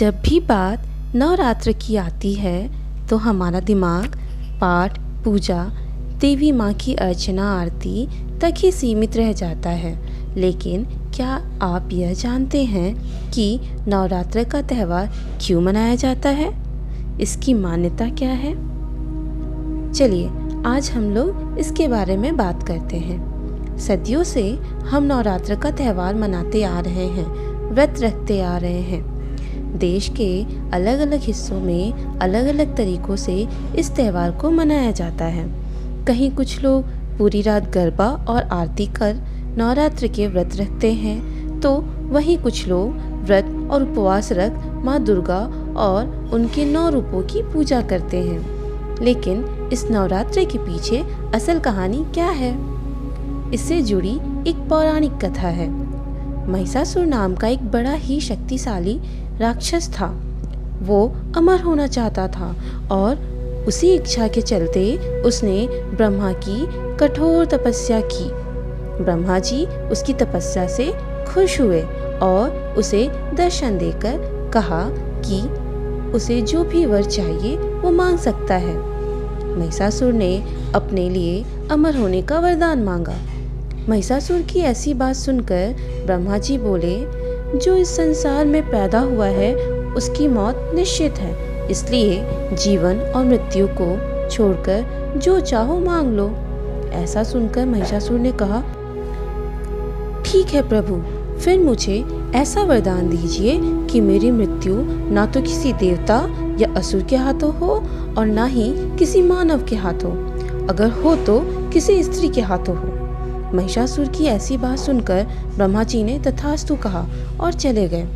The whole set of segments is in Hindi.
जब भी बात नवरात्र की आती है तो हमारा दिमाग पाठ पूजा देवी माँ की अर्चना आरती तक ही सीमित रह जाता है। लेकिन क्या आप यह जानते हैं कि नवरात्र का त्यौहार क्यों मनाया जाता है? इसकी मान्यता क्या है? चलिए आज हम लोग इसके बारे में बात करते हैं। सदियों से हम नवरात्र का त्यौहार मनाते आ रहे हैं, व्रत रखते आ रहे हैं। देश के अलग अलग हिस्सों में अलग अलग तरीक़ों से इस त्यौहार को मनाया जाता है। कहीं कुछ लोग पूरी रात गरबा और आरती कर नवरात्र के व्रत रखते हैं, तो वहीं कुछ लोग व्रत और उपवास रख माँ दुर्गा और उनके 9 रूपों की पूजा करते हैं। लेकिन इस नवरात्र के पीछे असल कहानी क्या है? इससे जुड़ी एक पौराणिक कथा है। महिषासुर नाम का एक बड़ा ही शक्तिशाली राक्षस था। वो अमर होना चाहता था और उसी इच्छा के चलते उसने ब्रह्मा की कठोर तपस्या की। ब्रह्मा जी उसकी तपस्या से खुश हुए और उसे दर्शन देकर कहा कि उसे जो भी वर चाहिए वो मांग सकता है। महिषासुर ने अपने लिए अमर होने का वरदान मांगा। महिषासुर की ऐसी बात सुनकर ब्रह्मा जी बोले, जो इस संसार में पैदा हुआ है उसकी मौत निश्चित है, इसलिए जीवन और मृत्यु को छोड़कर जो चाहो मांग लो। ऐसा सुनकर महिषासुर ने कहा, ठीक है प्रभु, फिर मुझे ऐसा वरदान दीजिए कि मेरी मृत्यु ना तो किसी देवता या असुर के हाथों हो और ना ही किसी मानव के हाथों, अगर हो तो किसी स्त्री के हाथों हो। महिषासुर की ऐसी बात सुनकर ब्रह्मा जी ने तथास्तु कहा और चले गए।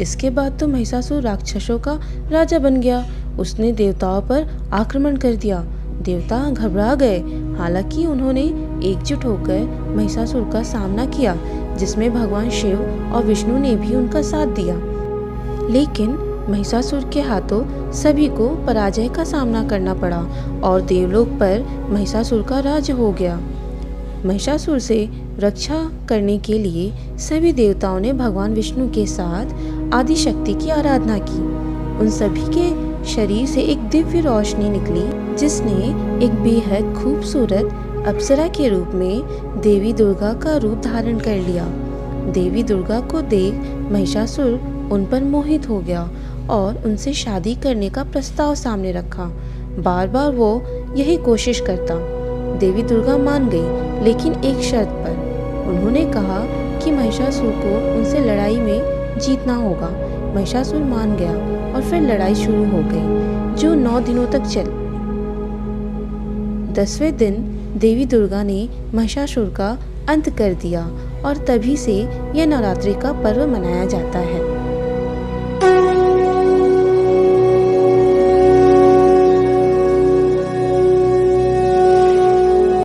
इसके बाद तो महिषासुर राक्षसों का राजा बन गया। उसने देवताओं पर आक्रमण कर दिया। देवता घबरा गए। हालांकि उन्होंने एकजुट होकर महिषासुर का सामना किया, जिसमें भगवान शिव और विष्णु ने भी उनका साथ दिया। लेकिन महिषासुर के हाथों सभी को पराजय का सामना करना पड़ा और देवलोक पर महिषासुर का राज्य हो गया। महिषासुर से रक्षा करने के लिए सभी देवताओं ने भगवान विष्णु के साथ आदि शक्ति की आराधना की। उन सभी के शरीर से एक दिव्य रोशनी निकली, जिसने एक बेहद खूबसूरत अप्सरा के रूप में देवी दुर्गा का रूप धारण कर लिया। देवी दुर्गा को देख महिषासुर उन पर मोहित हो गया और उनसे शादी करने का प्रस्ताव सामने रखा। बार बार वो यही कोशिश करता। देवी दुर्गा मान गई, लेकिन एक शर्त पर। उन्होंने कहा कि महिषासुर को उनसे लड़ाई में जीतना होगा। महिषासुर मान गया और फिर लड़ाई शुरू हो गई, जो 9 दिनों तक चली। 10वें दिन देवी दुर्गा ने महिषासुर का अंत कर दिया और तभी से यह नवरात्रि का पर्व मनाया जाता है।